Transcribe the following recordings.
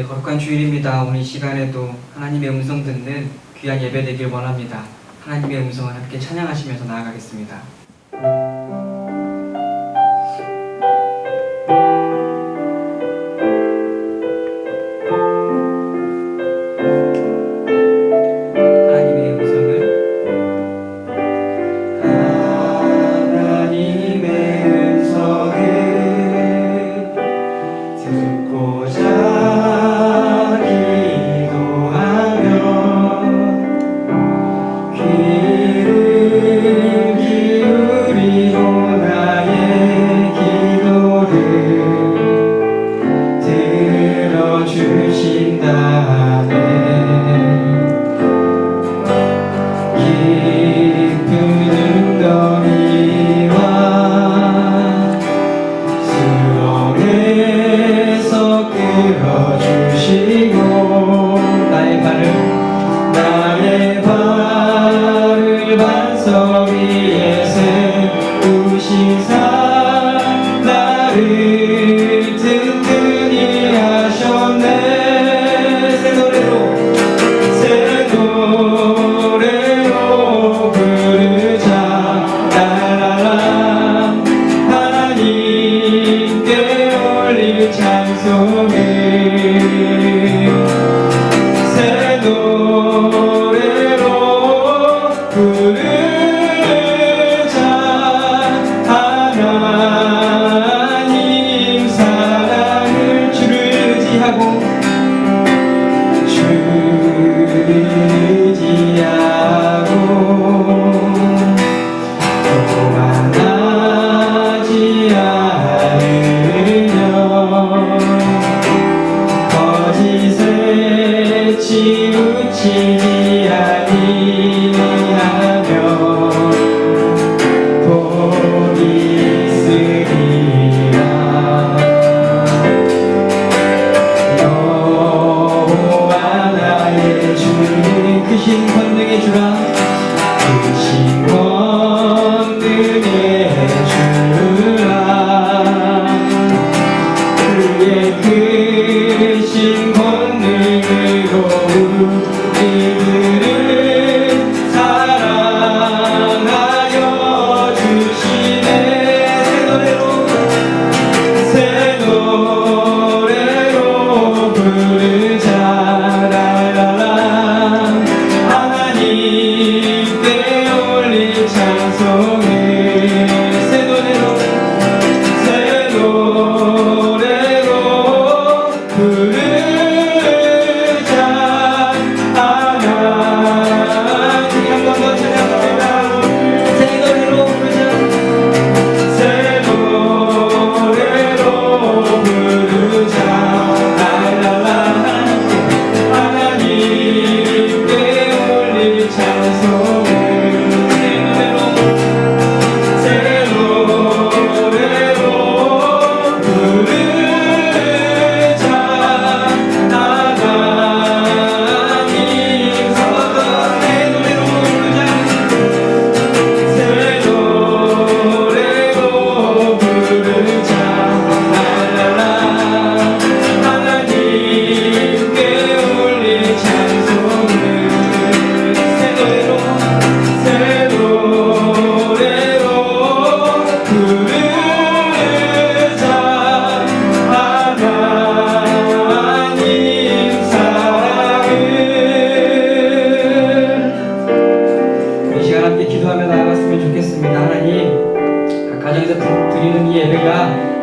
거룩한 주일입니다. 오늘 이 시간에도 하나님의 음성 듣는 귀한 예배 되길 원합니다. 하나님의 음성을 함께 찬양하시면서 나아가겠습니다.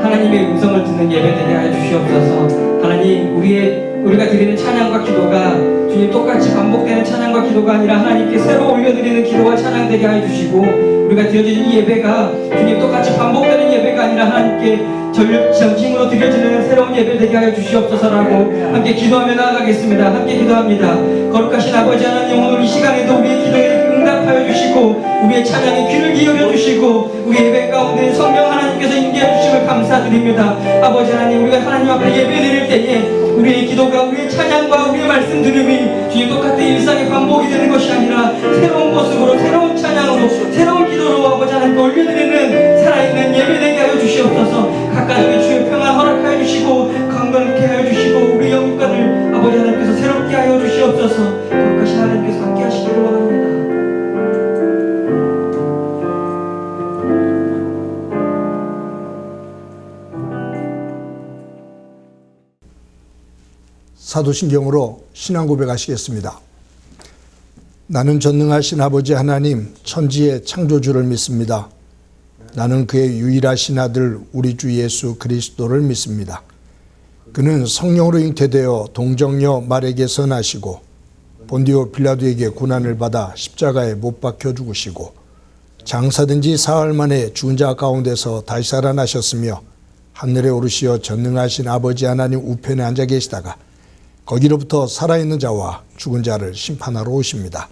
하나님의 음성을 듣는 예배 되게 하여 주시옵소서. 하나님, 우리가 드리는 찬양과 기도가 주님 똑같이 반복되는 찬양과 기도가 아니라 하나님께 새로 올려드리는 기도와 찬양 되게 하여 주시고, 우리가 드려지는 이 예배가 주님 똑같이 반복되는 예배가 아니라 하나님께 전심으로 드려지는 새로운 예배 되게 하여 주시옵소서라고 함께 기도하며 나아가겠습니다. 함께 기도합니다. 거룩하신 아버지 하나님, 오늘 이 시간에도 우리의 기도에 응답하여 주시고 우리의 찬양에 귀를 기울여 주시고 우리 예배 가운데 성령 하나님께서 임재해 주심을 감사드립니다. 아버지 하나님, 우리가 하나님 앞에 예배 드릴 때에 우리의 기도가 우리의 찬양과 우리의 말씀 들음이 주님 똑같은 일상의 반복이 되는 것이 아니라 새로운 모습으로, 새로운 찬양으로, 새로운 기도로 아버지 하나님께 올려드리는 살아있는 예배 되게 하여 주시옵소서. 각 가정의 주의 평안 허락하여 주시고 건강케 하여 주시고 우리 영육간을 사도신경으로 신앙 고백하시겠습니다. 나는 전능하신 아버지 하나님 천지의 창조주를 믿습니다. 나는 그의 유일하신 아들 우리 주 예수 그리스도를 믿습니다. 그는 성령으로 잉태되어 동정녀 마리아에게서 나시고 본디오 빌라도에게 고난을 받아 십자가에 못 박혀 죽으시고 장사된 지 사흘 만에 죽은 자 가운데서 다시 살아나셨으며 하늘에 오르시어 전능하신 아버지 하나님 우편에 앉아 계시다가 거기로부터 살아있는 자와 죽은 자를 심판하러 오십니다.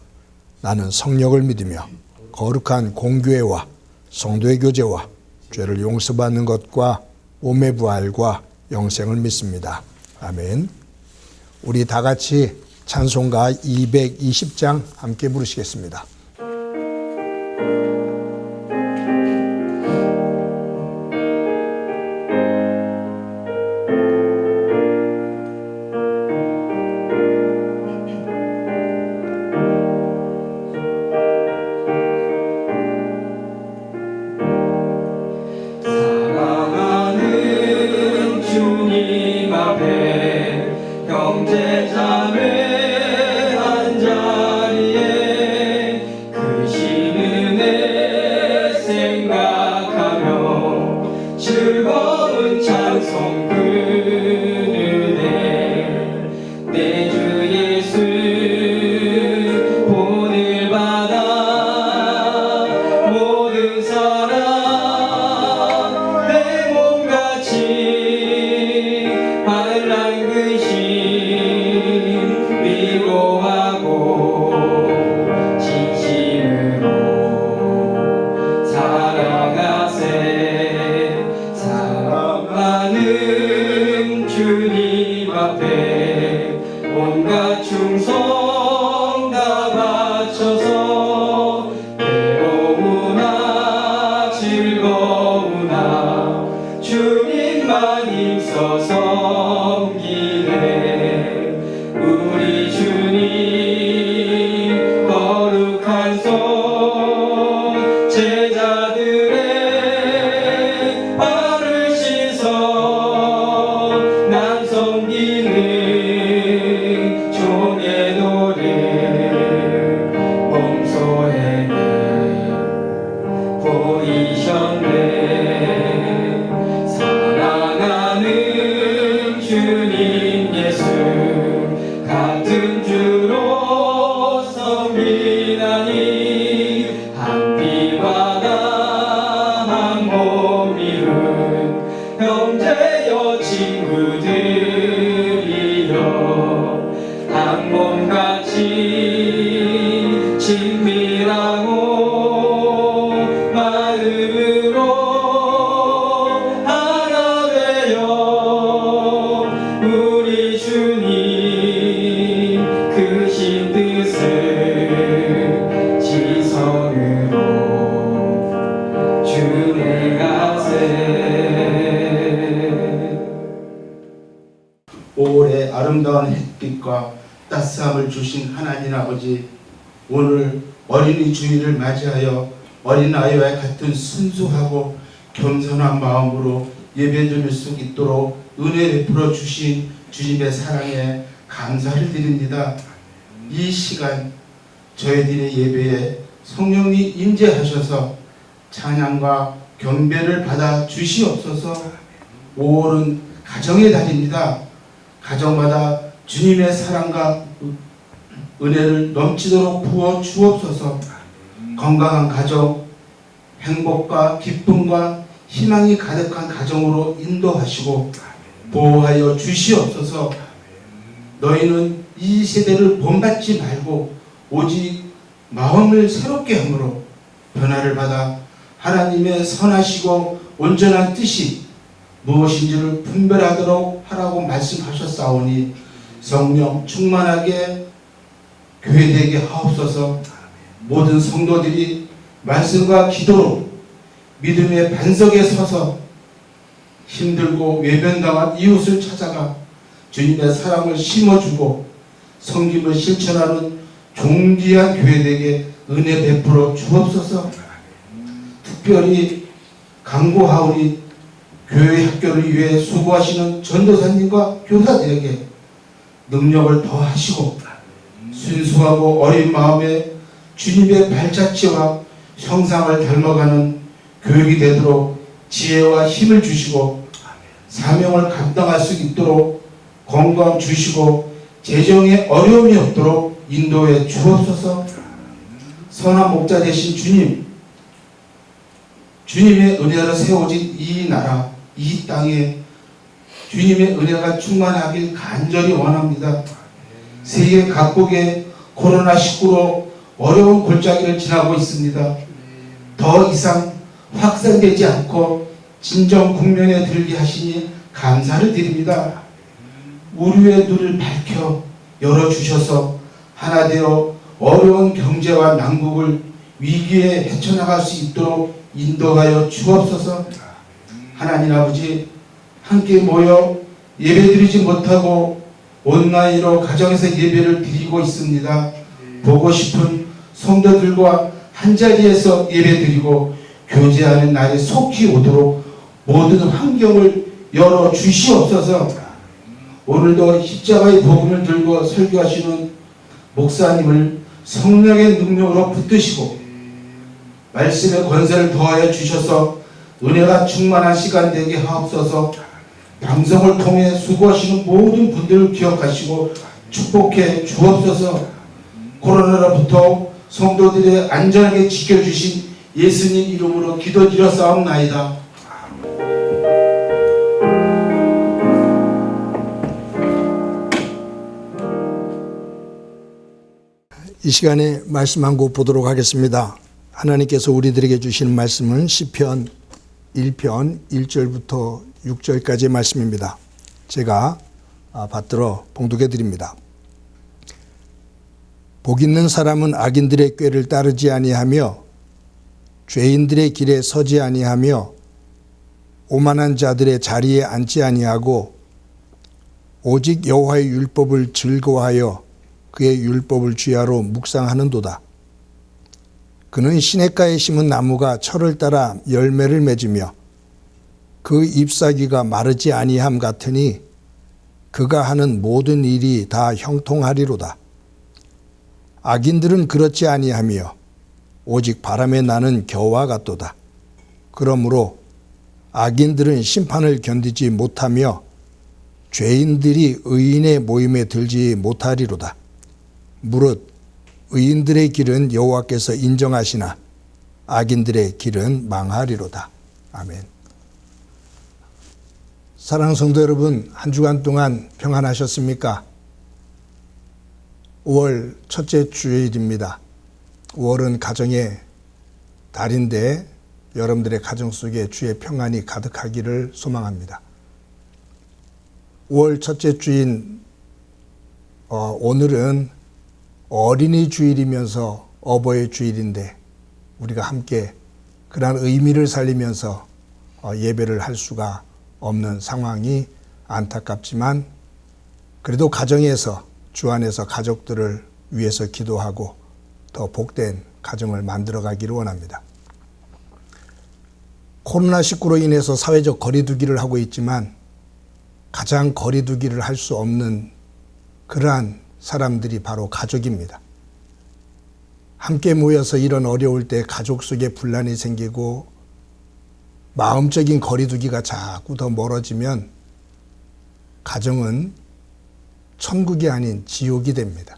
나는 성령을 믿으며 거룩한 공교회와 성도의 교제와 죄를 용서받는 것과 몸의 부활과 영생을 믿습니다. 아멘. 우리 다 같이 찬송가 220장 함께 부르시겠습니다. 올해 아름다운 햇빛과 따스함을 주신 하나님 아버지, 오늘 어린이 주일을 맞이하여 어린아이와 같은 순수하고 겸손한 마음으로 예배드릴 수 있도록 은혜 베풀어 주신 주님의 사랑에 감사를 드립니다. 이 시간 저희들의 예배에 성령이 임재하셔서 찬양과 경배를 받아 주시옵소서. 5월은 가정의 달입니다. 가정마다 주님의 사랑과 은혜를 넘치도록 부어 주옵소서. 건강한 가정, 행복과 기쁨과 희망이 가득한 가정으로 인도하시고 보호하여 주시옵소서. 너희는 이 세대를 본받지 말고 오직 마음을 새롭게 함으로 변화를 받아 하나님의 선하시고 온전한 뜻이 무엇인지를 분별하도록 하라고 말씀하셨사오니 성령 충만하게 교회되게 하옵소서. 모든 성도들이 말씀과 기도로 믿음의 반석에 서서 힘들고 외면당한 이웃을 찾아가 주님의 사랑을 심어주고 성김을 실천하는 존귀한 교회되게 은혜 베풀어 주옵소서. 특별히 강구하오니 교회 학교를 위해 수고하시는 전도사님과 교사들에게 능력을 더하시고 순수하고 어린 마음에 주님의 발자취와 형상을 닮아가는 교육이 되도록 지혜와 힘을 주시고 사명을 감당할 수 있도록 건강 주시고 재정에 어려움이 없도록 인도해 주옵소서. 선한 목자 되신 주님의 은혜로 세워진 이 나라, 이 땅에 주님의 은혜가 충만하길 간절히 원합니다. 세계 각국에 코로나19로 어려운 골짜기를 지나고 있습니다. 더 이상 확산되지 않고 진정 국면에 들게 하시니 감사를 드립니다. 우리의 눈을 밝혀 열어주셔서 하나 되어 어려운 경제와 난국을 위기에 헤쳐나갈 수 있도록 인도하여 주옵소서. 하나님 아버지, 함께 모여 예배드리지 못하고 온라인으로 가정에서 예배를 드리고 있습니다. 보고 싶은 성도들과 한자리에서 예배드리고 교제하는 날에 속히 오도록 모든 환경을 열어주시옵소서. 오늘도 십자가의 복음을 들고 설교하시는 목사님을 성령의 능력으로 붙드시고 말씀의 권세를 더하여 주셔서 은혜가 충만한 시간 되게 하옵소서. 방송을 통해 수고하시는 모든 분들을 기억하시고 축복해 주옵소서. 코로나로부터 성도들의 안전하게 지켜주신 예수님 이름으로 기도드렸사옵나이다. 이 시간에 말씀 한 곡 보도록 하겠습니다. 하나님께서 우리들에게 주시는 말씀은 시편 1편 1절부터 6절까지의 말씀입니다. 제가 받들어 봉독해 드립니다. 복 있는 사람은 악인들의 꾀를 따르지 아니하며 죄인들의 길에 서지 아니하며 오만한 자들의 자리에 앉지 아니하고 오직 여호와의 율법을 즐거워하여 그의 율법을 주야로 묵상하는도다. 그는 시냇가에 심은 나무가 철을 따라 열매를 맺으며 그 잎사귀가 마르지 아니함 같으니 그가 하는 모든 일이 다 형통하리로다. 악인들은 그렇지 아니하며 오직 바람에 나는 겨와 같도다. 그러므로 악인들은 심판을 견디지 못하며 죄인들이 의인의 모임에 들지 못하리로다. 무릇 의인들의 길은 여호와께서 인정하시나 악인들의 길은 망하리로다. 아멘. 사랑하는 성도 여러분, 한 주간 동안 평안하셨습니까? 5월 첫째 주일입니다. 5월은 가정의 달인데 여러분들의 가정 속에 주의 평안이 가득하기를 소망합니다. 5월 첫째 주인 오늘은 어린이 주일이면서 어버이 주일인데 우리가 함께 그러한 의미를 살리면서 예배를 할 수가 없는 상황이 안타깝지만 그래도 가정에서 주 안에서 가족들을 위해서 기도하고 더 복된 가정을 만들어가기를 원합니다. 코로나19로 인해서 사회적 거리두기를 하고 있지만 가장 거리두기를 할 수 없는 그러한 사람들이 바로 가족입니다. 함께 모여서 이런 어려울 때 가족 속에 분란이 생기고 마음적인 거리두기가 자꾸 더 멀어지면 가정은 천국이 아닌 지옥이 됩니다.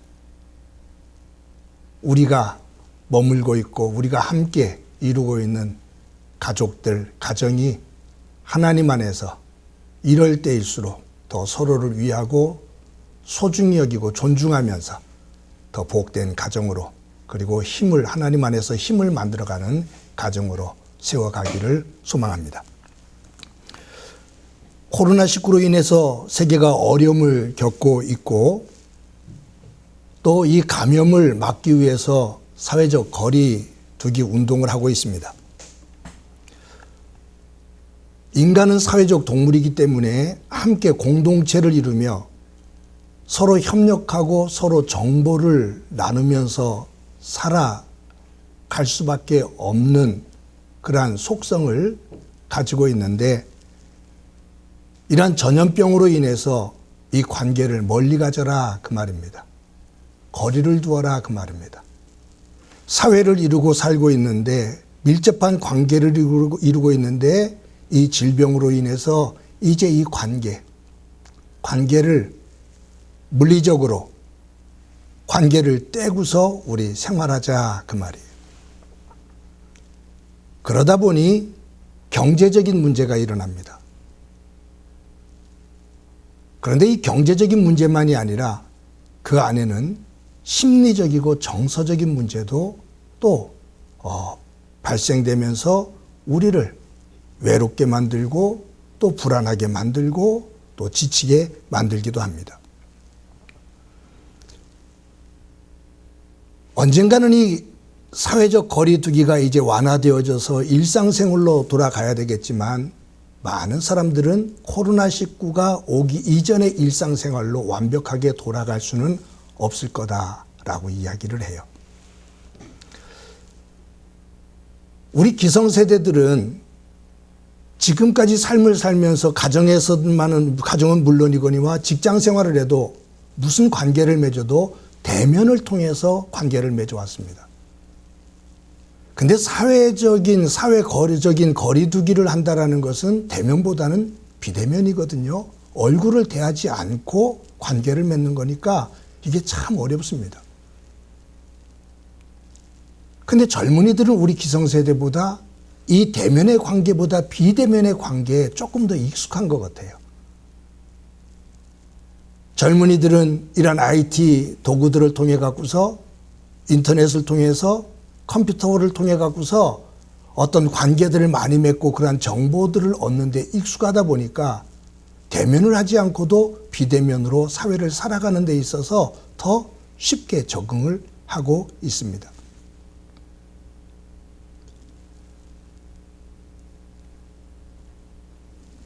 우리가 머물고 있고 우리가 함께 이루고 있는 가족들, 가정이 하나님 안에서 이럴 때일수록 더 서로를 위하고 소중히 여기고 존중하면서 더 복된 가정으로 그리고 힘을 하나님 안에서 힘을 만들어가는 가정으로 세워가기를 소망합니다. 코로나19로 인해서 세계가 어려움을 겪고 있고 또 이 감염을 막기 위해서 사회적 거리두기 운동을 하고 있습니다. 인간은 사회적 동물이기 때문에 함께 공동체를 이루며 서로 협력하고 서로 정보를 나누면서 살아갈 수밖에 없는 그러한 속성을 가지고 있는데 이러한 전염병으로 인해서 이 관계를 멀리 가져라 그 말입니다. 거리를 두어라 그 말입니다. 사회를 이루고 살고 있는데 밀접한 관계를 이루고 있는데 이 질병으로 인해서 이제 이 관계를 물리적으로 관계를 떼고서 우리 생활하자 그 말이에요. 그러다 보니 경제적인 문제가 일어납니다. 그런데 이 경제적인 문제만이 아니라 그 안에는 심리적이고 정서적인 문제도 또 발생되면서 우리를 외롭게 만들고 또 불안하게 만들고 또 지치게 만들기도 합니다. 언젠가는 이 사회적 거리두기가 이제 완화되어져서 일상생활로 돌아가야 되겠지만 많은 사람들은 코로나19가 오기 이전의 일상생활로 완벽하게 돌아갈 수는 없을 거다라고 이야기를 해요. 우리 기성세대들은 지금까지 삶을 살면서 가정은 물론이거니와 직장 생활을 해도 무슨 관계를 맺어도 대면을 통해서 관계를 맺어왔습니다. 근데 사회적인 거리두기를 한다라는 것은 대면보다는 비대면이거든요. 얼굴을 대하지 않고 관계를 맺는 거니까 이게 참 어렵습니다. 근데 젊은이들은 우리 기성세대보다 이 대면의 관계보다 비대면의 관계에 조금 더 익숙한 것 같아요. 젊은이들은 이런 IT 도구들을 통해 갖고서 인터넷을 통해서 컴퓨터를 통해 갖고서 어떤 관계들을 많이 맺고 그러한 정보들을 얻는데 익숙하다 보니까 대면을 하지 않고도 비대면으로 사회를 살아가는 데 있어서 더 쉽게 적응을 하고 있습니다.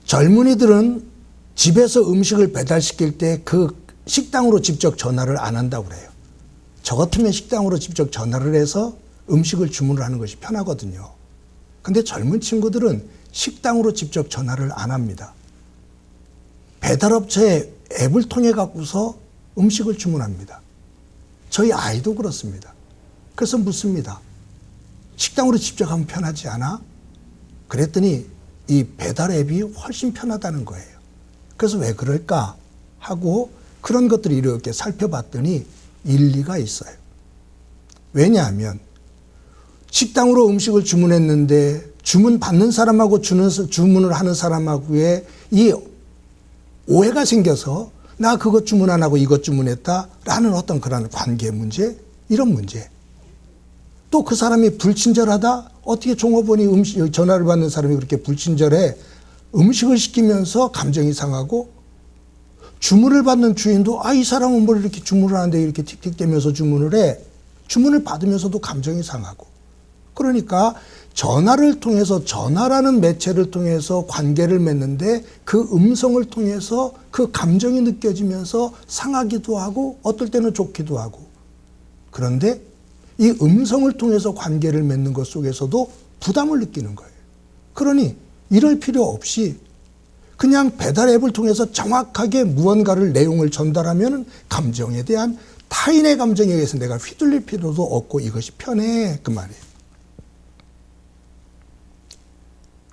젊은이들은 집에서 음식을 배달시킬 때 그 식당으로 직접 전화를 안 한다고 그래요. 저 같으면 식당으로 직접 전화를 해서 음식을 주문을 하는 것이 편하거든요. 근데 젊은 친구들은 식당으로 직접 전화를 안 합니다. 배달업체 앱을 통해 갖고서 음식을 주문합니다. 저희 아이도 그렇습니다. 그래서 묻습니다. 식당으로 직접 하면 편하지 않아? 그랬더니 이 배달 앱이 훨씬 편하다는 거예요. 그래서 왜 그럴까 하고 그런 것들을 이렇게 살펴봤더니 일리가 있어요. 왜냐하면 식당으로 음식을 주문했는데 주문 받는 사람하고 주문을 하는 사람하고의 이 오해가 생겨서 나 그것 주문 안 하고 이것 주문했다라는 어떤 그런 관계 문제, 이런 문제. 또 그 사람이 불친절하다? 어떻게 종업원이 전화를 받는 사람이 그렇게 불친절해? 음식을 시키면서 감정이 상하고 주문을 받는 주인도 이 사람은 뭘 이렇게 주문을 하는데 이렇게 틱틱대면서 주문을 해. 주문을 받으면서도 감정이 상하고. 그러니까 전화를 통해서 전화라는 매체를 통해서 관계를 맺는데 그 음성을 통해서 그 감정이 느껴지면서 상하기도 하고 어떨 때는 좋기도 하고. 그런데 이 음성을 통해서 관계를 맺는 것 속에서도 부담을 느끼는 거예요. 그러니 이럴 필요 없이 그냥 배달 앱을 통해서 정확하게 무언가를 내용을 전달하면 감정에 대한 타인의 감정에 의해서 내가 휘둘릴 필요도 없고 이것이 편해 그 말이에요.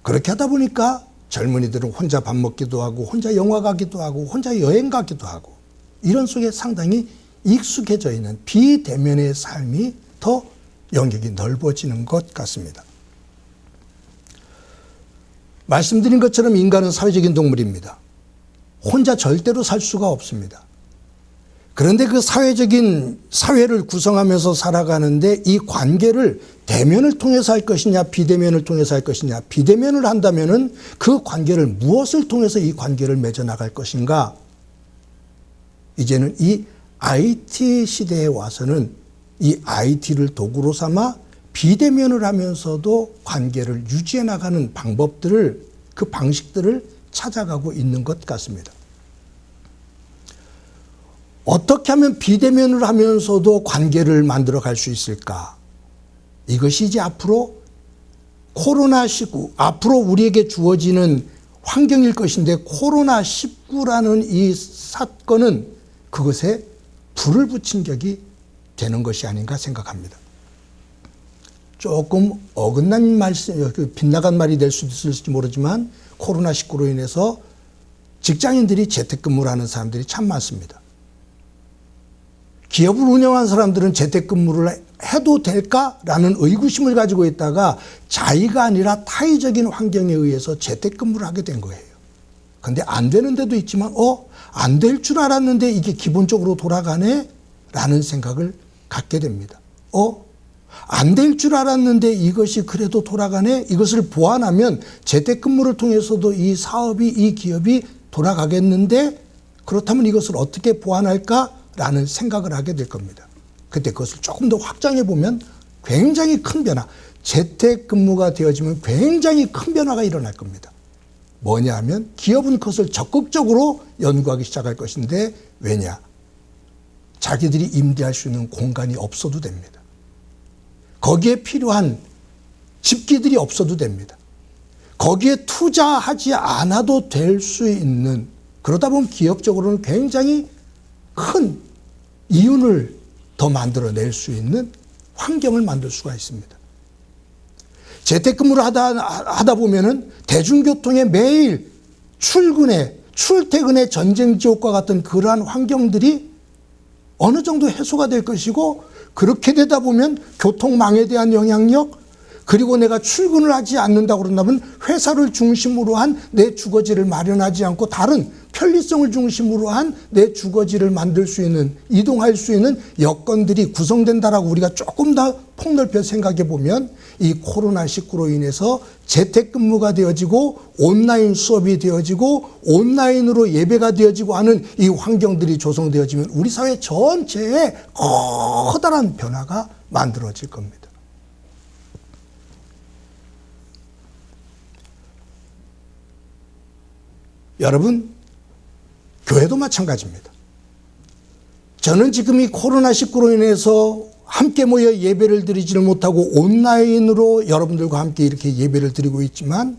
그렇게 하다 보니까 젊은이들은 혼자 밥 먹기도 하고 혼자 영화 가기도 하고 혼자 여행 가기도 하고 이런 속에 상당히 익숙해져 있는 비대면의 삶이 더 영역이 넓어지는 것 같습니다. 말씀드린 것처럼 인간은 사회적인 동물입니다. 혼자 절대로 살 수가 없습니다. 그런데 그 사회를 구성하면서 살아가는데 이 관계를 대면을 통해서 할 것이냐 비대면을 통해서 할 것이냐, 비대면을 한다면은 그 관계를 무엇을 통해서 이 관계를 맺어나갈 것인가. 이제는 이 IT 시대에 와서는 이 IT를 도구로 삼아 비대면을 하면서도 관계를 유지해 나가는 방법들을, 그 방식들을 찾아가고 있는 것 같습니다. 어떻게 하면 비대면을 하면서도 관계를 만들어 갈 수 있을까? 이것이 이제 앞으로 코로나19, 앞으로 우리에게 주어지는 환경일 것인데 코로나19라는 이 사건은 그것에 불을 붙인 격이 되는 것이 아닌가 생각합니다. 조금 어긋난 말씀, 빗나간 말이 될 수도 있을지 모르지만 코로나19로 인해서 직장인들이 재택근무를 하는 사람들이 참 많습니다. 기업을 운영하는 사람들은 재택근무를 해도 될까라는 의구심을 가지고 있다가 자의가 아니라 타의적인 환경에 의해서 재택근무를 하게 된 거예요. 그런데 안 되는 데도 있지만 안 될 줄 알았는데 이게 기본적으로 돌아가네? 라는 생각을 갖게 됩니다. 안 될 줄 알았는데 이것이 그래도 돌아가네? 이것을 보완하면 재택근무를 통해서도 이 사업이, 이 기업이 돌아가겠는데 그렇다면 이것을 어떻게 보완할까라는 생각을 하게 될 겁니다. 그때 그것을 조금 더 확장해 보면 굉장히 큰 변화, 재택근무가 되어지면 굉장히 큰 변화가 일어날 겁니다. 뭐냐 하면 기업은 그것을 적극적으로 연구하기 시작할 것인데 왜냐? 자기들이 임대할 수 있는 공간이 없어도 됩니다. 거기에 필요한 집기들이 없어도 됩니다. 거기에 투자하지 않아도 될 수 있는, 그러다 보면 기업적으로는 굉장히 큰 이윤을 더 만들어낼 수 있는 환경을 만들 수가 있습니다. 재택근무를 하다 보면은 대중교통에 매일 출퇴근의 전쟁지옥과 같은 그러한 환경들이 어느 정도 해소가 될 것이고, 그렇게 되다 보면 교통망에 대한 영향력, 그리고 내가 출근을 하지 않는다고 그런다면 회사를 중심으로 한 내 주거지를 마련하지 않고 다른 편리성을 중심으로 한 내 주거지를 만들 수 있는, 이동할 수 있는 여건들이 구성된다라고 우리가 조금 더 폭넓게 생각해 보면 이 코로나19로 인해서 재택근무가 되어지고 온라인 수업이 되어지고 온라인으로 예배가 되어지고 하는 이 환경들이 조성되어지면 우리 사회 전체에 커다란 변화가 만들어질 겁니다. 여러분, 교회도 마찬가지입니다. 저는 지금 이 코로나19로 인해서 함께 모여 예배를 드리지를 못하고 온라인으로 여러분들과 함께 이렇게 예배를 드리고 있지만,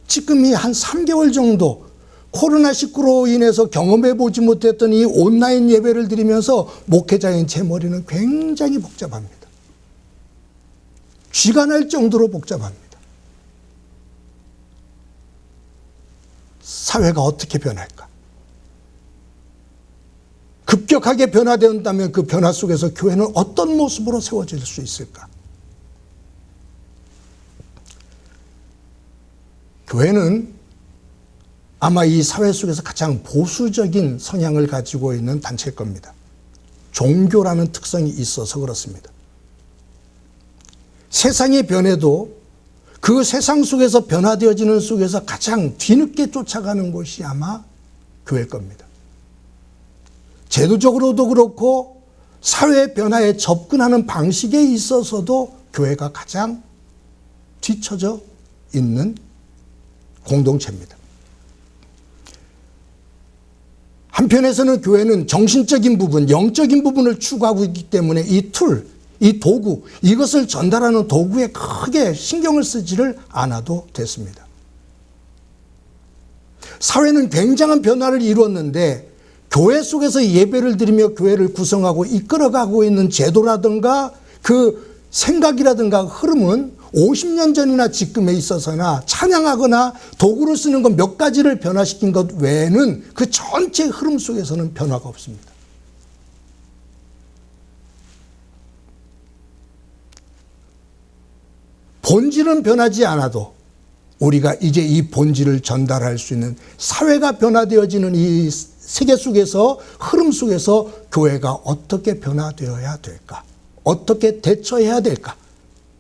지금 이 한 3개월 정도 코로나19로 인해서 경험해 보지 못했던 이 온라인 예배를 드리면서 목회자인 제 머리는 굉장히 복잡합니다. 쥐가 날 정도로 복잡합니다. 사회가 어떻게 변할까? 급격하게 변화된다면 그 변화 속에서 교회는 어떤 모습으로 세워질 수 있을까? 교회는 아마 이 사회 속에서 가장 보수적인 성향을 가지고 있는 단체일 겁니다. 종교라는 특성이 있어서 그렇습니다. 세상의 변해도 그 세상 속에서 변화되어지는 속에서 가장 뒤늦게 쫓아가는 곳이 아마 교회일 겁니다. 제도적으로도 그렇고 사회 변화에 접근하는 방식에 있어서도 교회가 가장 뒤처져 있는 공동체입니다. 한편에서는 교회는 정신적인 부분, 영적인 부분을 추구하고 있기 때문에 이 도구, 이것을 전달하는 도구에 크게 신경을 쓰지를 않아도 됐습니다. 사회는 굉장한 변화를 이루었는데 교회 속에서 예배를 드리며 교회를 구성하고 이끌어가고 있는 제도라든가 그 생각이라든가 흐름은 50년 전이나 지금에 있어서나 찬양하거나 도구를 쓰는 것 몇 가지를 변화시킨 것 외에는 그 전체 흐름 속에서는 변화가 없습니다. 본질은 변하지 않아도 우리가 이제 이 본질을 전달할 수 있는 사회가 변화되어지는 이 세계 속에서 흐름 속에서 교회가 어떻게 변화되어야 될까? 어떻게 대처해야 될까?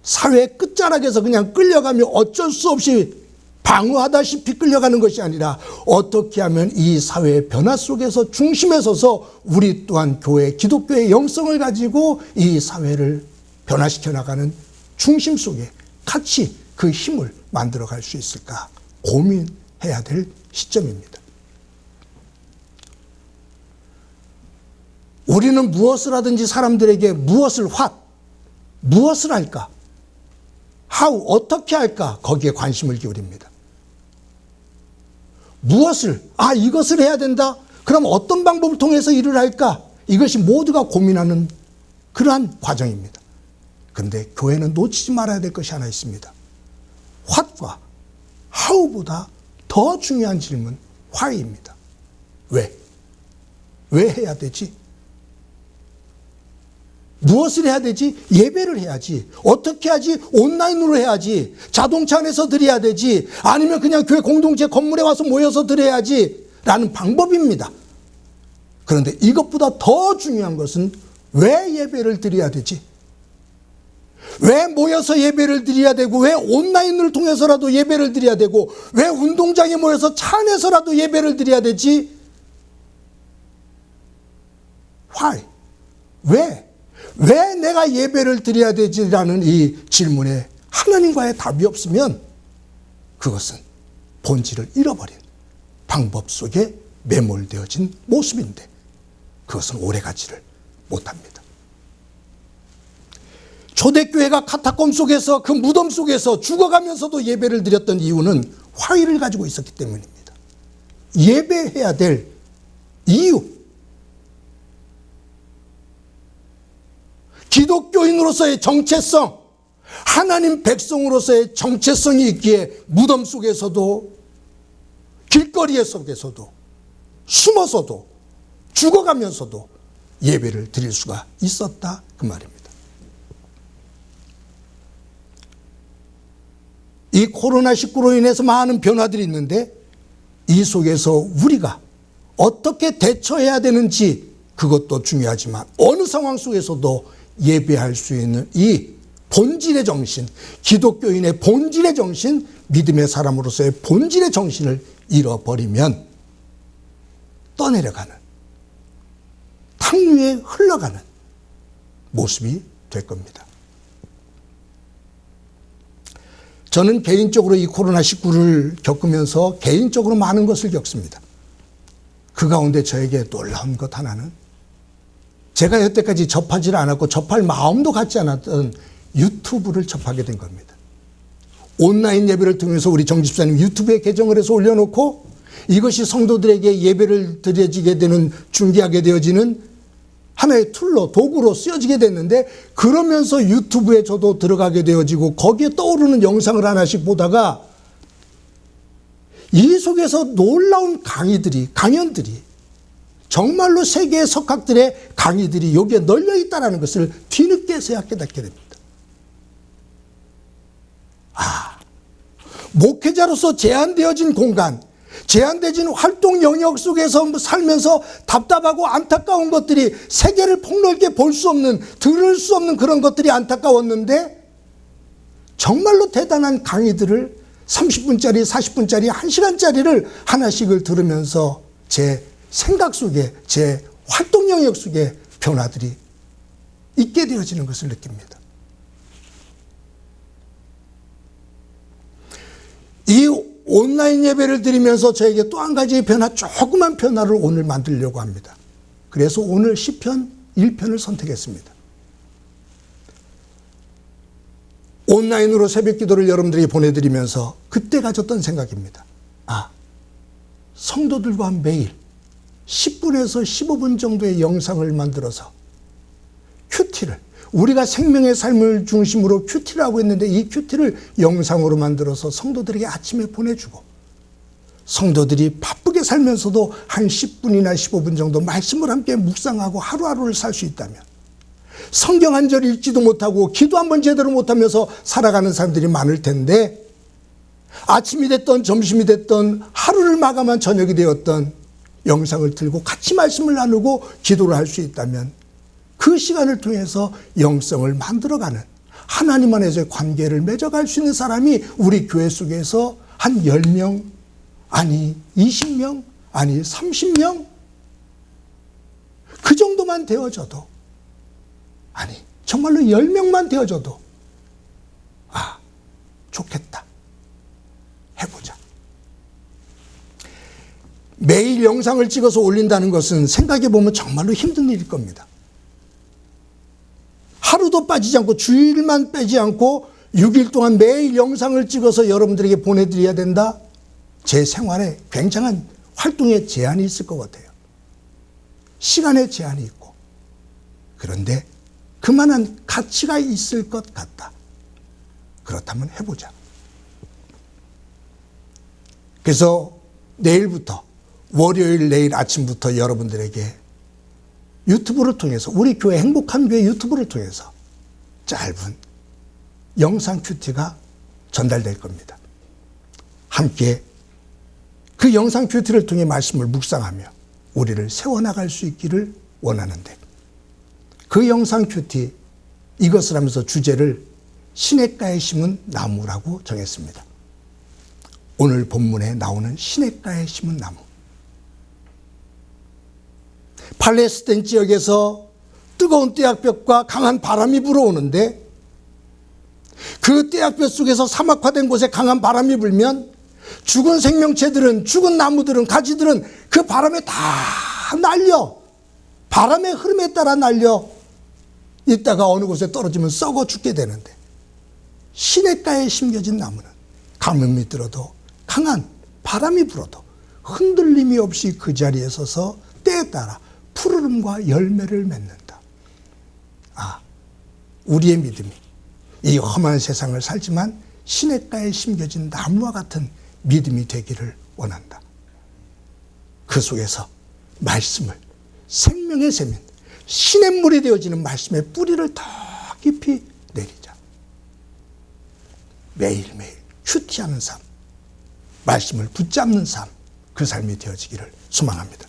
사회의 끝자락에서 그냥 끌려가며 어쩔 수 없이 방어하다시피 끌려가는 것이 아니라 어떻게 하면 이 사회의 변화 속에서 중심에 서서 우리 또한 교회, 기독교의 영성을 가지고 이 사회를 변화시켜 나가는 중심 속에 같이 그 힘을 만들어갈 수 있을까 고민해야 될 시점입니다. 우리는 무엇을 하든지 사람들에게 무엇을 할까? 어떻게 할까? 거기에 관심을 기울입니다. 무엇을, 이것을 해야 된다. 그럼 어떤 방법을 통해서 일을 할까? 이것이 모두가 고민하는 그러한 과정입니다. 그런데 교회는 놓치지 말아야 될 것이 하나 있습니다. what과 how보다 더 중요한 질문, why입니다. 왜? 왜 해야 되지? 무엇을 해야 되지? 예배를 해야지. 어떻게 하지? 온라인으로 해야지. 자동차 안에서 드려야 되지. 아니면 그냥 교회 공동체 건물에 와서 모여서 드려야지. 라는 방법입니다. 그런데 이것보다 더 중요한 것은 왜 예배를 드려야 되지? 왜 모여서 예배를 드려야 되고, 왜 온라인을 통해서라도 예배를 드려야 되고, 왜 운동장에 모여서 차 안에서라도 예배를 드려야 되지? Why? 왜 내가 예배를 드려야 되지라는 이 질문에 하나님과의 답이 없으면 그것은 본질을 잃어버린 방법 속에 매몰되어진 모습인데 그것은 오래가지를 못합니다. 초대교회가 카타콤 속에서 그 무덤 속에서 죽어가면서도 예배를 드렸던 이유는 화의를 가지고 있었기 때문입니다. 예배해야 될 이유, 기독교인으로서의 정체성, 하나님 백성으로서의 정체성이 있기에 무덤 속에서도 길거리 속에서도 숨어서도 죽어가면서도 예배를 드릴 수가 있었다 그 말입니다. 이 코로나19로 인해서 많은 변화들이 있는데 이 속에서 우리가 어떻게 대처해야 되는지 그것도 중요하지만 어느 상황 속에서도 예배할 수 있는 이 본질의 정신, 기독교인의 본질의 정신, 믿음의 사람으로서의 본질의 정신을 잃어버리면 떠내려가는, 탕류에 흘러가는 모습이 될 겁니다. 저는 개인적으로 이 코로나19를 겪으면서 개인적으로 많은 것을 겪습니다. 그 가운데 저에게 놀라운 것 하나는 제가 여태까지 접하지 않았고 접할 마음도 갖지 않았던 유튜브를 접하게 된 겁니다. 온라인 예배를 통해서 우리 정 집사님 유튜브에 계정을 해서 올려놓고 이것이 성도들에게 예배를 드려지게 되는, 중계하게 되어지는 하나의 툴로, 도구로 쓰여지게 됐는데 그러면서 유튜브에 저도 들어가게 되어지고 거기에 떠오르는 영상을 하나씩 보다가 이 속에서 놀라운 강연들이 정말로 세계의 석학들의 강의들이 여기에 널려 있다는 것을 뒤늦게서야 깨닫게 됩니다. 목회자로서 제한되어진 공간, 제한되어진 활동 영역 속에서 살면서 답답하고 안타까운 것들이 세계를 폭넓게 볼 수 없는, 들을 수 없는 그런 것들이 안타까웠는데 정말로 대단한 강의들을 30분짜리, 40분짜리, 1시간짜리를 하나씩을 들으면서 제 생각 속에, 제 활동 영역 속에 변화들이 있게 되어지는 것을 느낍니다. 이 온라인 예배를 드리면서 저에게 또 한 가지의 조그만 변화를 오늘 만들려고 합니다. 그래서 오늘 시편 1편을 선택했습니다. 온라인으로 새벽 기도를 여러분들이 보내드리면서 그때 가졌던 생각입니다. 성도들과 매일 10분에서 15분 정도의 영상을 만들어서 큐티를, 우리가 생명의 삶을 중심으로 큐티를 하고 있는데 이 큐티를 영상으로 만들어서 성도들에게 아침에 보내주고 성도들이 바쁘게 살면서도 한 10분이나 15분 정도 말씀을 함께 묵상하고 하루하루를 살 수 있다면, 성경 한 절 읽지도 못하고 기도 한번 제대로 못하면서 살아가는 사람들이 많을 텐데 아침이 됐던 점심이 됐던 하루를 마감한 저녁이 되었던 영상을 들고 같이 말씀을 나누고 기도를 할 수 있다면 그 시간을 통해서 영성을 만들어가는, 하나님 안에서의 관계를 맺어갈 수 있는 사람이 우리 교회 속에서 한 10명, 아니 20명, 아니 30명 그 정도만 되어져도, 아니 정말로 10명만 되어져도 좋겠다, 해보자. 매일 영상을 찍어서 올린다는 것은 생각해보면 정말로 힘든 일일 겁니다. 하루도 빠지지 않고 주일만 빼지 않고 6일 동안 매일 영상을 찍어서 여러분들에게 보내드려야 된다? 제 생활에 굉장한 활동에 제한이 있을 것 같아요. 시간에 제한이 있고. 그런데 그만한 가치가 있을 것 같다. 그렇다면 해보자. 그래서 내일부터, 월요일 내일 아침부터 여러분들에게 유튜브를 통해서, 우리 교회 행복한 교회 유튜브를 통해서 짧은 영상 큐티가 전달될 겁니다. 함께 그 영상 큐티를 통해 말씀을 묵상하며 우리를 세워나갈 수 있기를 원하는데, 그 영상 큐티, 이것을 하면서 주제를 시냇가에 심은 나무라고 정했습니다. 오늘 본문에 나오는 시냇가에 심은 나무. 팔레스타인 지역에서 뜨거운 떼약볕과 강한 바람이 불어오는데, 그 떼약볕 속에서 사막화된 곳에 강한 바람이 불면 죽은 생명체들은, 죽은 나무들은, 가지들은 그 바람에 다 날려, 바람의 흐름에 따라 날려 있다가 어느 곳에 떨어지면 썩어 죽게 되는데, 시냇가에 심겨진 나무는 가뭄이 들어도, 강한 바람이 불어도 흔들림이 없이 그 자리에 서서 때에 따라 푸르름과 열매를 맺는다. 아, 우리의 믿음이 이 험한 세상을 살지만 시냇가에 심겨진 나무와 같은 믿음이 되기를 원한다. 그 속에서 말씀을, 생명의 샘인 시냇물이 되어지는 말씀의 뿌리를 더 깊이 내리자. 매일매일 큐티하는 삶, 말씀을 붙잡는 삶, 그 삶이 되어지기를 소망합니다.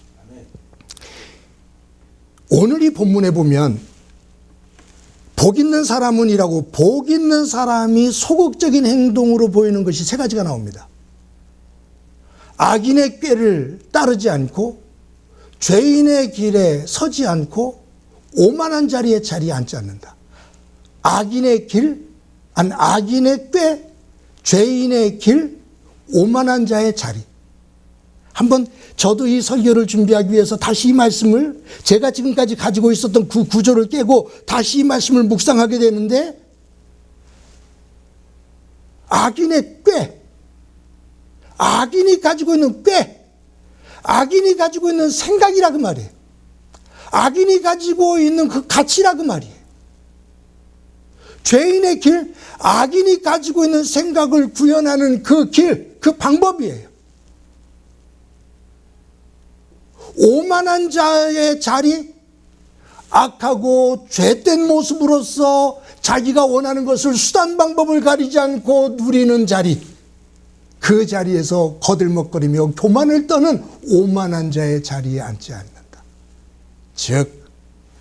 오늘 이 본문에 보면 복 있는 사람은이라고, 복 있는 사람이 소극적인 행동으로 보이는 것이 세 가지가 나옵니다. 악인의 꾀를 따르지 않고, 죄인의 길에 서지 않고, 오만한 자리에 자리에 앉지 않는다. 악인의 길, 악인의 꾀, 죄인의 길, 오만한 자의 자리. 한번 저도 이 설교를 준비하기 위해서 다시 이 말씀을, 제가 지금까지 가지고 있었던 그 구조를 깨고 다시 이 말씀을 묵상하게 되는데, 악인의 꾀, 악인이 가지고 있는 꾀, 악인이 가지고 있는 생각이라 그 말이에요. 악인이 가지고 있는 그 가치라 그 말이에요. 죄인의 길, 악인이 가지고 있는 생각을 구현하는 그 길, 그 방법이에요. 오만한 자의 자리, 악하고 죄된 모습으로서 자기가 원하는 것을 수단 방법을 가리지 않고 누리는 자리, 그 자리에서 거들먹거리며 교만을 떠는 오만한 자의 자리에 앉지 않는다. 즉,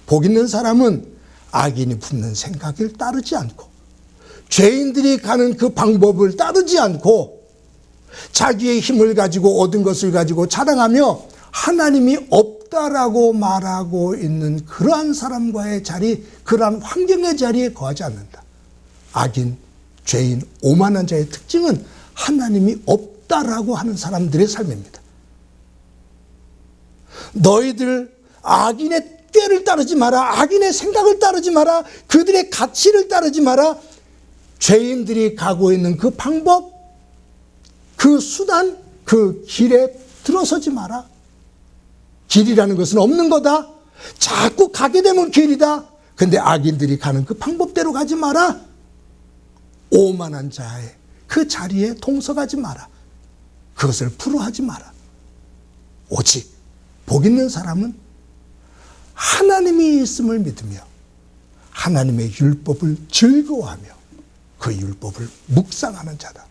복 있는 사람은 악인이 품는 생각을 따르지 않고, 죄인들이 가는 그 방법을 따르지 않고, 자기의 힘을 가지고 얻은 것을 가지고 자랑하며 하나님이 없다라고 말하고 있는 그러한 사람과의 자리, 그러한 환경의 자리에 거하지 않는다. 악인, 죄인, 오만한 자의 특징은 하나님이 없다라고 하는 사람들의 삶입니다. 너희들 악인의 꾀를 따르지 마라. 악인의 생각을 따르지 마라. 그들의 가치를 따르지 마라. 죄인들이 가고 있는 그 방법, 그 수단, 그 길에 들어서지 마라. 길이라는 것은 없는 거다. 자꾸 가게 되면 길이다. 근데 악인들이 가는 그 방법대로 가지 마라. 오만한 자의 그 자리에 동서가지 마라. 그것을 부러워하지 마라. 오직 복 있는 사람은 하나님이 있음을 믿으며 하나님의 율법을 즐거워하며 그 율법을 묵상하는 자다.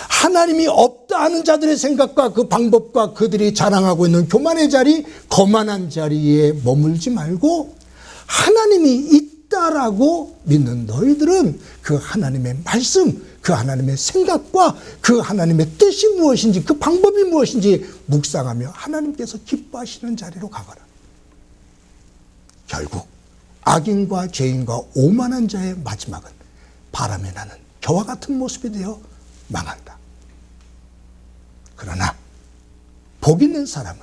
하나님이 없다 하는 자들의 생각과 그 방법과 그들이 자랑하고 있는 교만의 자리, 거만한 자리에 머물지 말고 하나님이 있다라고 믿는 너희들은 그 하나님의 말씀, 그 하나님의 생각과 그 하나님의 뜻이 무엇인지, 그 방법이 무엇인지 묵상하며 하나님께서 기뻐하시는 자리로 가거라. 결국 악인과 죄인과 오만한 자의 마지막은 바람에 나는 겨와 같은 모습이 되어 망한다. 그러나 복 있는 사람은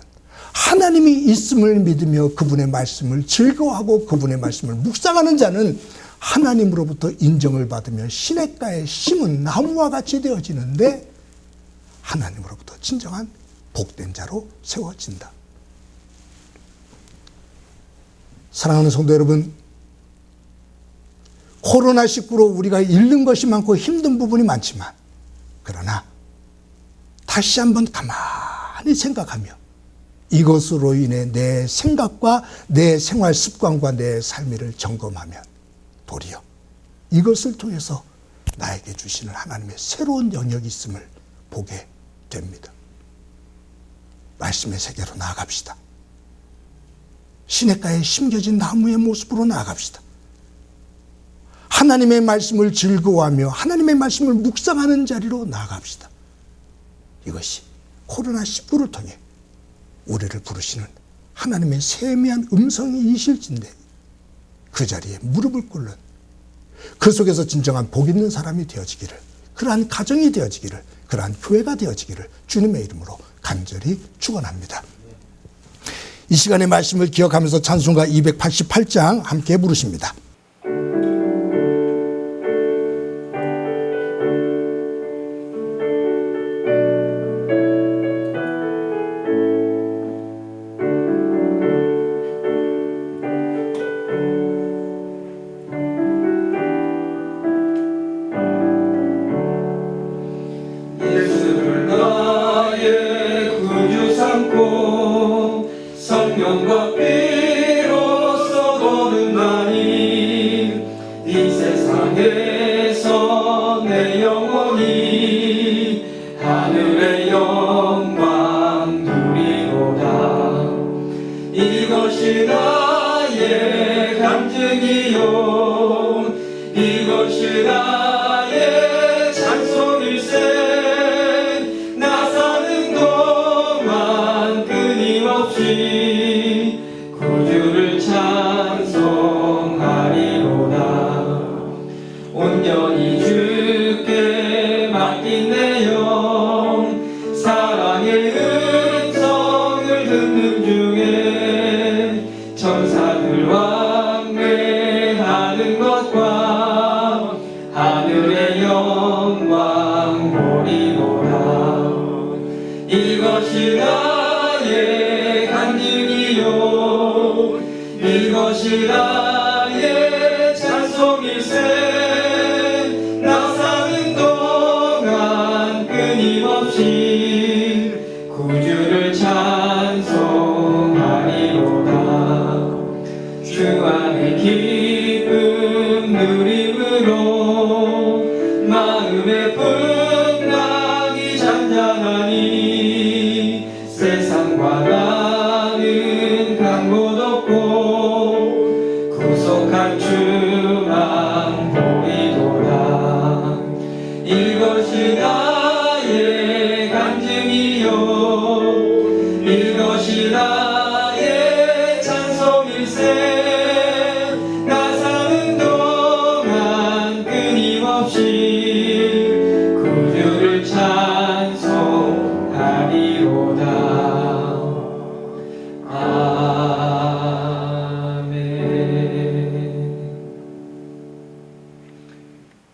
하나님이 있음을 믿으며 그분의 말씀을 즐거워하고 그분의 말씀을 묵상하는 자는 하나님으로부터 인정을 받으며 시냇가에 심은 나무와 같이 되어지는데, 하나님으로부터 진정한 복된 자로 세워진다. 사랑하는 성도 여러분, 코로나19로 우리가 잃는 것이 많고 힘든 부분이 많지만, 그러나 다시 한번 가만히 생각하며 이것으로 인해 내 생각과 내 생활 습관과 내 삶을 점검하면 도리어 이것을 통해서 나에게 주시는 하나님의 새로운 영역이 있음을 보게 됩니다. 말씀의 세계로 나아갑시다. 시냇가에 심겨진 나무의 모습으로 나아갑시다. 하나님의 말씀을 즐거워하며 하나님의 말씀을 묵상하는 자리로 나아갑시다. 이것이 코로나19를 통해 우리를 부르시는 하나님의 세미한 음성이실진데 그 자리에 무릎을 꿇는, 그 속에서 진정한 복 있는 사람이 되어지기를, 그러한 가정이 되어지기를, 그러한 교회가 되어지기를 주님의 이름으로 간절히 축원합니다. 이 시간의 말씀을 기억하면서 찬송가 288장 함께 부르십니다. 예수를 나의 구주 삼고 성령과 피로써 거듭나니 이 세상에서 내 영혼이 하늘의 영광 누리로다. 이것이 나의 간증이요, 이것이 나의 찬송일세. 나 사는 동안 끊임없이 구주를 찬송하리로다. 온전히 주께 맡긴 내 영, 사랑의 음성을 듣는 중에 천사들 왕래하는 것과 하늘의 영광 보리로다. 이것이 나의 간증이요, 이것이 나의 찬송일세. 나 사는 동안 끊임없이 구주를 찬송하리로다. 주 안의 기쁨 누림으로 마음의 풍랑이 잔잔하니 세상과 나는 간 곳 없고 구속한 주만 보이도다. 이것이 나의 간증이요, 이것이 나의 찬송일세. 나 사는 동안 끊임없이 구주를 찬송하리로다.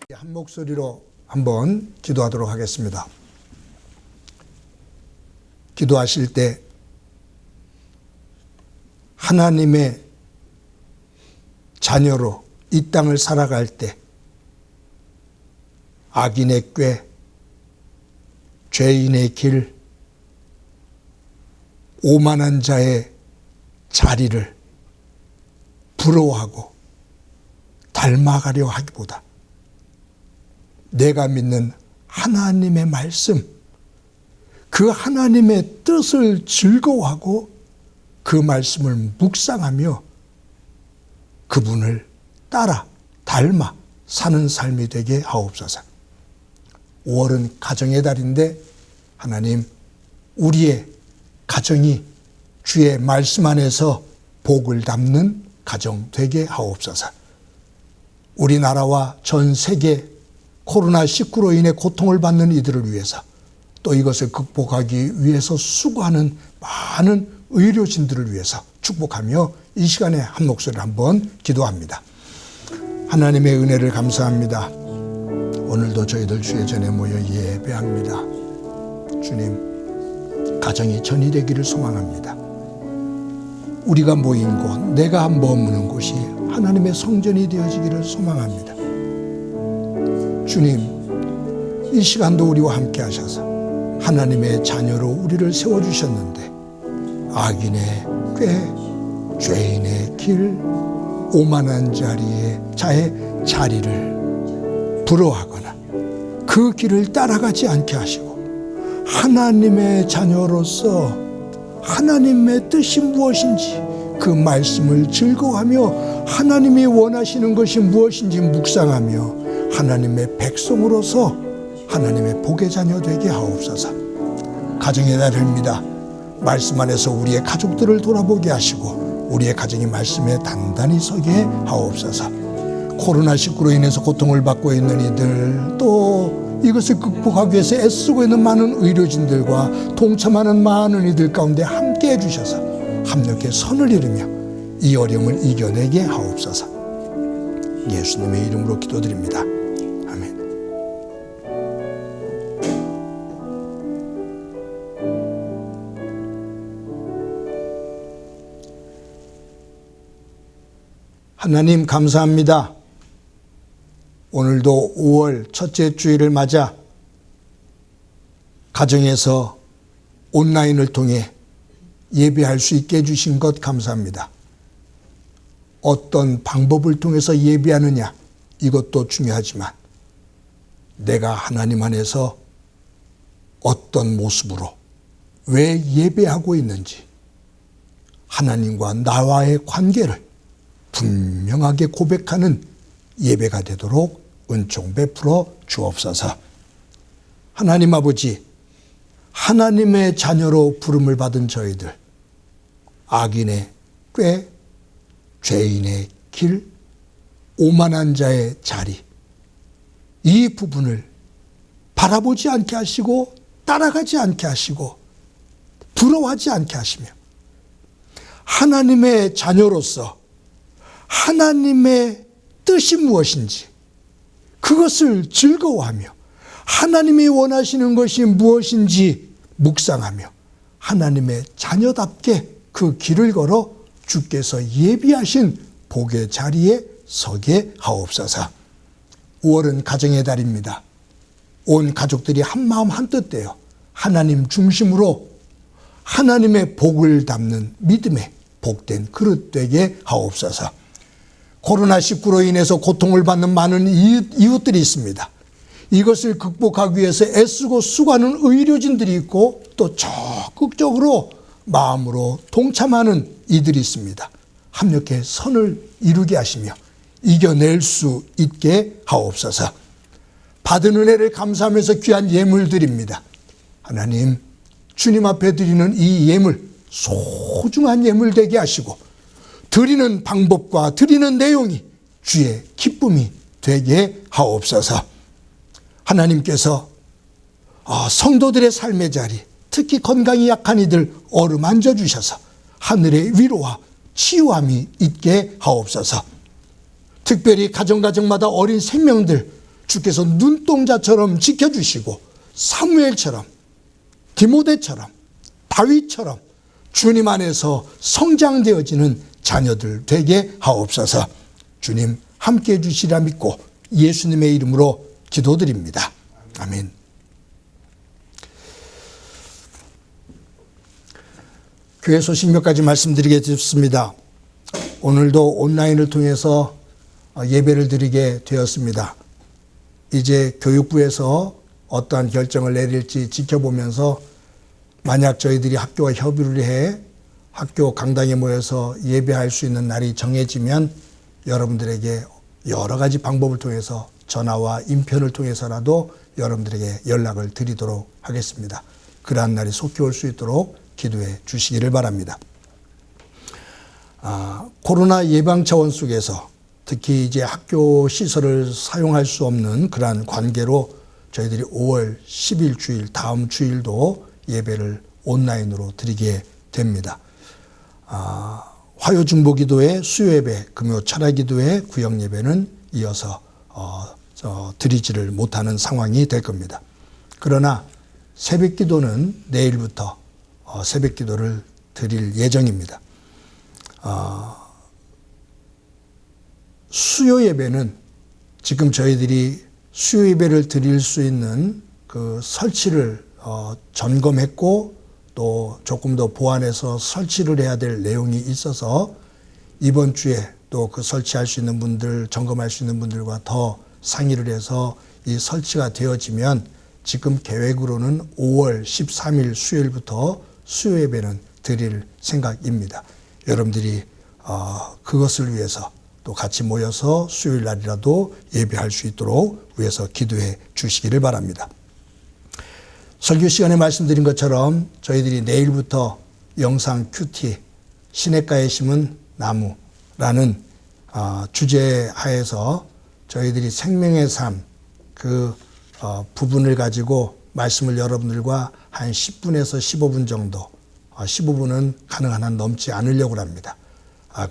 한 목소리로 한번 기도하도록 하겠습니다. 기도하실 때 하나님의 자녀로 이 땅을 살아갈 때 악인의 꾀, 죄인의 길, 오만한 자의 자리를 부러워하고 닮아가려 하기보다 내가 믿는 하나님의 말씀, 그 하나님의 뜻을 즐거워하고 그 말씀을 묵상하며 그분을 따라 닮아 사는 삶이 되게 하옵소서. 5월은 가정의 달인데 하나님, 우리의 가정이 주의 말씀 안에서 복을 담는 가정 되게 하옵소서. 우리나라와 전 세계 코로나19로 인해 고통을 받는 이들을 위해서, 또 이것을 극복하기 위해서 수고하는 많은 의료진들을 위해서 축복하며 이 시간에 한 목소리를 한번 기도합니다. 하나님의 은혜를 감사합니다. 오늘도 저희들 주의 전에 모여 예배합니다. 주님, 가정이 전이 되기를 소망합니다. 우리가 모인 곳, 내가 머무는 곳이 하나님의 성전이 되어지기를 소망합니다. 주님, 이 시간도 우리와 함께 하셔서 하나님의 자녀로 우리를 세워주셨는데 악인의 꾀, 죄인의 길, 오만한 자의 자리를 부러워하거나 그 길을 따라가지 않게 하시고 하나님의 자녀로서 하나님의 뜻이 무엇인지 그 말씀을 즐거워하며 하나님이 원하시는 것이 무엇인지 묵상하며 하나님의 백성으로서 하나님의 복의 자녀 되게 하옵소서. 가정의 달입니다. 말씀 안에서 우리의 가족들을 돌아보게 하시고 우리의 가정이 말씀에 단단히 서게 하옵소서. 코로나19로 인해서 고통을 받고 있는 이들, 또 이것을 극복하기 위해서 애쓰고 있는 많은 의료진들과 동참하는 많은 이들 가운데 함께 해주셔서 합력해 선을 이루며 이 어려움을 이겨내게 하옵소서. 예수님의 이름으로 기도드립니다. 아멘. 하나님 감사합니다. 오늘도 5월 첫째 주일을 맞아 가정에서 온라인을 통해 예배할 수 있게 해주신 것 감사합니다. 어떤 방법을 통해서 예배하느냐, 이것도 중요하지만 내가 하나님 안에서 어떤 모습으로 왜 예배하고 있는지 하나님과 나와의 관계를 분명하게 고백하는 예배가 되도록 은총 베풀어 주옵소서. 하나님 아버지, 하나님의 자녀로 부름을 받은 저희들, 악인의 꾀, 죄인의 길, 오만한 자의 자리, 이 부분을 바라보지 않게 하시고 따라가지 않게 하시고 부러워하지 않게 하시며 하나님의 자녀로서 하나님의 뜻이 무엇인지 그것을 즐거워하며 하나님이 원하시는 것이 무엇인지 묵상하며 하나님의 자녀답게 그 길을 걸어 주께서 예비하신 복의 자리에 서게 하옵소서. 5월은 가정의 달입니다. 온 가족들이 한마음 한뜻 되어 하나님 중심으로 하나님의 복을 담는 믿음의 복된 그릇 되게 하옵소서. 코로나19로 인해서 고통을 받는 많은 이웃들이 있습니다. 이것을 극복하기 위해서 애쓰고 수고하는 의료진들이 있고 또 적극적으로 마음으로 동참하는 이들이 있습니다. 합력해 선을 이루게 하시며 이겨낼 수 있게 하옵소서. 받은 은혜를 감사하면서 귀한 예물 드립니다. 하나님, 주님 앞에 드리는 이 예물, 소중한 예물 되게 하시고 드리는 방법과 드리는 내용이 주의 기쁨이 되게 하옵소서. 하나님께서 성도들의 삶의 자리, 특히 건강이 약한 이들 어루만져 주셔서 하늘의 위로와 치유함이 있게 하옵소서. 특별히 가정마다 어린 생명들 주께서 눈동자처럼 지켜주시고 사무엘처럼, 디모데처럼, 다윗처럼 주님 안에서 성장되어지는 자녀들 되게 하옵소서. 주님 함께해 주시리라 믿고 예수님의 이름으로 기도드립니다. 아멘. 교회 소식 몇 가지 말씀드리겠습니다. 오늘도 온라인을 통해서 예배를 드리게 되었습니다. 이제 교육부에서 어떠한 결정을 내릴지 지켜보면서 만약 저희들이 학교와 협의를 해 학교 강당에 모여서 예배할 수 있는 날이 정해지면 여러분들에게 여러 가지 방법을 통해서 전화와 인편을 통해서라도 여러분들에게 연락을 드리도록 하겠습니다. 그러한 날이 속히 올 수 있도록 기도해 주시기를 바랍니다. 코로나 예방 차원 속에서 특히 이제 학교 시설을 사용할 수 없는 그러한 관계로 저희들이 5월 10일 주일, 다음 주일도 예배를 온라인으로 드리게 됩니다. 화요중보기도회, 수요예배, 금요 철야기도회, 구역예배는 이어서 드리지를 못하는 상황이 될 겁니다. 그러나 새벽 기도는 내일부터 새벽 기도를 드릴 예정입니다. 수요 예배는 지금 저희들이 수요 예배를 드릴 수 있는 그 설치를 점검했고 또 조금 더 보완해서 설치를 해야 될 내용이 있어서 이번 주에 또 그 설치할 수 있는 분들, 점검할 수 있는 분들과 더 상의를 해서 이 설치가 되어지면 지금 계획으로는 5월 13일 수요일부터 수요 예배는 드릴 생각입니다. 여러분들이 그것을 위해서 또 같이 모여서 수요일 날이라도 예배할 수 있도록 위해서 기도해 주시기를 바랍니다. 설교 시간에 말씀드린 것처럼 저희들이 내일부터 영상 큐티 시냇가에 심은 나무라는 주제 하에서 저희들이 생명의 삶 그 부분을 가지고 말씀을 여러분들과 한 10분에서 15분 정도 15분은 가능한 한 넘지 않으려고 합니다.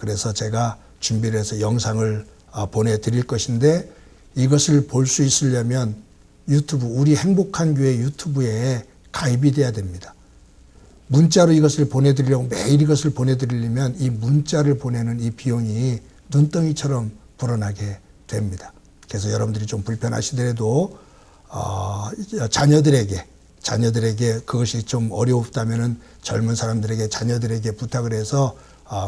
그래서 제가 준비를 해서 영상을 보내드릴 것인데 이것을 볼 수 있으려면 유튜브 우리 행복한 교회 유튜브에 가입이 돼야 됩니다. 문자로 이것을 보내드리려고 매일 이것을 보내드리려면 이 문자를 보내는 이 비용이 눈덩이처럼 불어나게 됩니다. 그래서 여러분들이 좀 불편하시더라도 자녀들에게 그것이 좀 어렵다면은 젊은 사람들에게 자녀들에게 부탁을 해서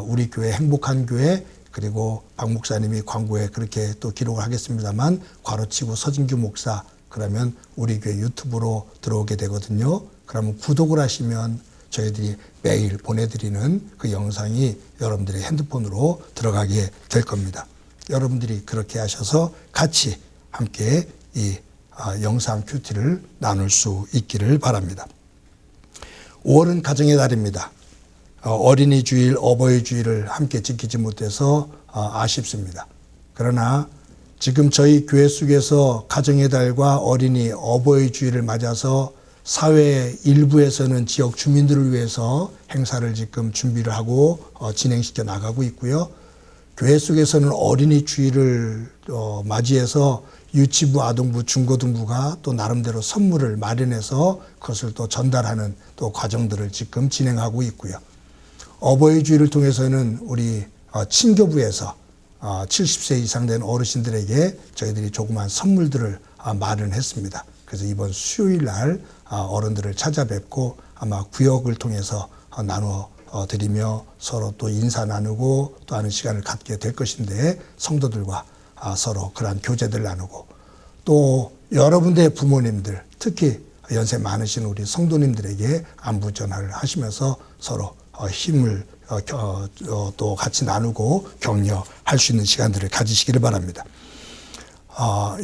우리 교회 행복한 교회 그리고 박 목사님이 광고에 그렇게 또 기록을 하겠습니다만 괄호치고 서진규 목사 그러면 우리 교회 유튜브로 들어오게 되거든요. 그러면 구독을 하시면 저희들이 매일 보내드리는 그 영상이 여러분들의 핸드폰으로 들어가게 될 겁니다. 여러분들이 그렇게 하셔서 같이 함께 이 영상 큐티를 나눌 수 있기를 바랍니다. 5월은 가정의 달입니다. 어린이 주일, 어버이 주일을 함께 지키지 못해서 아쉽습니다. 그러나 지금 저희 교회 속에서 가정의 달과 어린이, 어버이 주일을 맞아서 사회 일부에서는 지역 주민들을 위해서 행사를 지금 준비를 하고 진행시켜 나가고 있고요. 교회 속에서는 어린이 주일을 맞이해서 유치부, 아동부, 중고등부가 또 나름대로 선물을 마련해서 그것을 또 전달하는 또 과정들을 지금 진행하고 있고요. 어버이 주일을 통해서는 우리 친교부에서 70세 이상 된 어르신들에게 저희들이 조그만 선물들을 마련했습니다. 그래서 이번 수요일 날 어른들을 찾아뵙고 아마 구역을 통해서 나누어 드리며 서로 또 인사 나누고 또 하는 시간을 갖게 될 것인데 성도들과 서로 그러한 교제들 나누고 또 여러분들의 부모님들 특히 연세 많으신 우리 성도님들에게 안부 전화를 하시면서 서로 힘을 또 같이 나누고 격려할 수 있는 시간들을 가지시기를 바랍니다.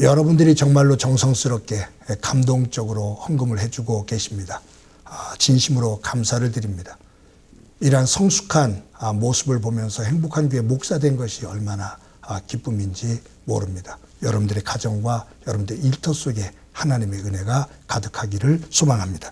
여러분들이 정말로 정성스럽게 감동적으로 헌금을 해주고 계십니다. 진심으로 감사를 드립니다. 이러한 성숙한 모습을 보면서 행복한 교회 목사된 것이 얼마나 기쁨인지 모릅니다. 여러분들의 가정과 여러분들의 일터 속에 하나님의 은혜가 가득하기를 소망합니다.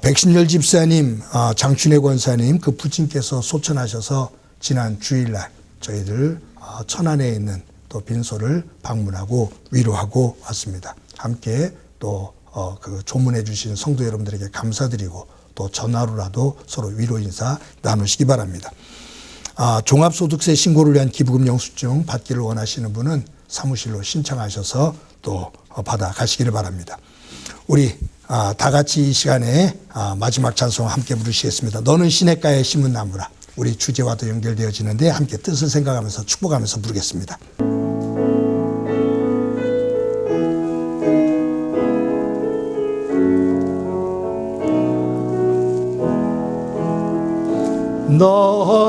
백신열 집사님, 장춘혜 권사님 그 부친께서 소천하셔서 지난 주일날 저희들 천안에 있는 또 빈소를 방문하고 위로하고 왔습니다. 함께 또 그 조문해 주신 성도 여러분들에게 감사드리고 또 전화로라도 서로 위로 인사 나누시기 바랍니다. 종합소득세 신고를 위한 기부금 영수증 받기를 원하시는 분은 사무실로 신청하셔서 또 받아 가시기를 바랍니다. 우리 다 같이 이 시간에 마지막 찬송 함께 부르시겠습니다. 너는 시냇가에 심은 나무라. 우리 주제와도 연결되어지는데 함께 뜻을 생각하면서 축복하면서 부르겠습니다.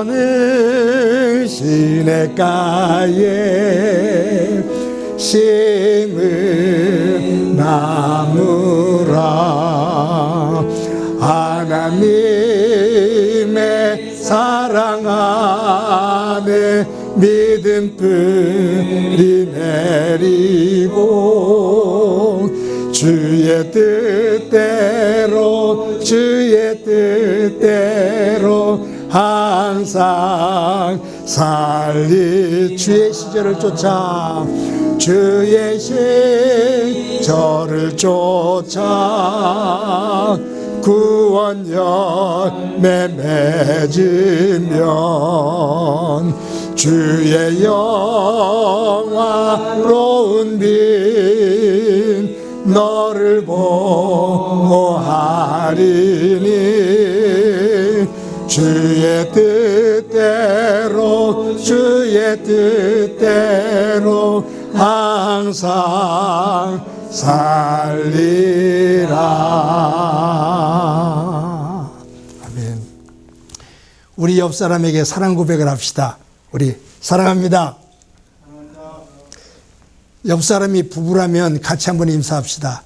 너는 시냇가에 심은 나무라 하나님의 사랑 안에 믿음 뿌리 내리고 주의 뜻대로 항상 살리 주의 시절을 쫓아 주의 시절을 쫓아 구원 열매 맺으면 주의 영화로운 빛 너를 보호하리니 주의 뜻대로 항상 살리라. 아멘. 우리 옆 사람에게 사랑 고백을 합시다. 우리 사랑합니다. 옆 사람이 부부라면 같이 한번 인사합시다.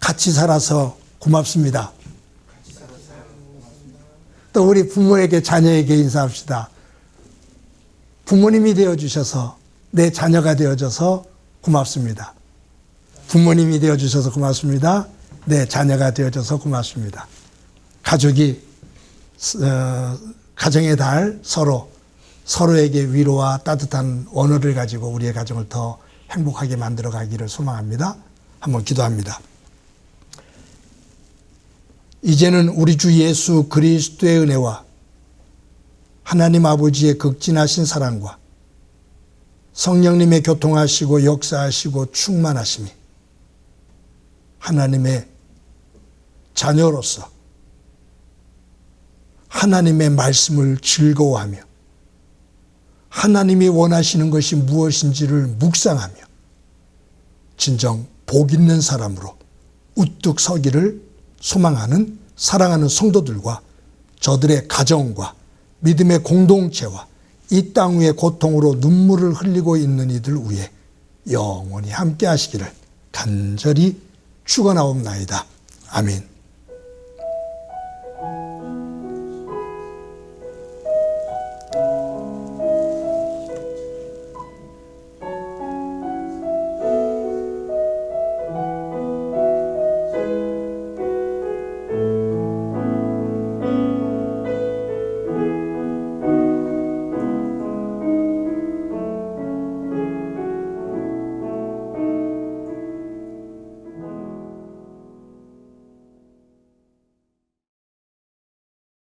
같이 살아서 고맙습니다. 또 우리 부모에게 자녀에게 인사합시다. 부모님이 되어주셔서 내 자녀가 되어줘서 고맙습니다. 부모님이 되어주셔서 고맙습니다. 내 자녀가 되어줘서 고맙습니다. 가족이 가정의 달 서로에게 위로와 따뜻한 언어를 가지고 우리의 가정을 더 행복하게 만들어 가기를 소망합니다. 한번 기도합니다. 이제는 우리 주 예수 그리스도의 은혜와 하나님 아버지의 극진하신 사랑과 성령님의 교통하시고 역사하시고 충만하심이 하나님의 자녀로서 하나님의 말씀을 즐거워하며 하나님이 원하시는 것이 무엇인지를 묵상하며 진정 복 있는 사람으로 우뚝 서기를 소망하는 사랑하는 성도들과 저들의 가정과 믿음의 공동체와 이 땅 위의 고통으로 눈물을 흘리고 있는 이들 위에 영원히 함께 하시기를 간절히 축원하옵나이다. 아멘.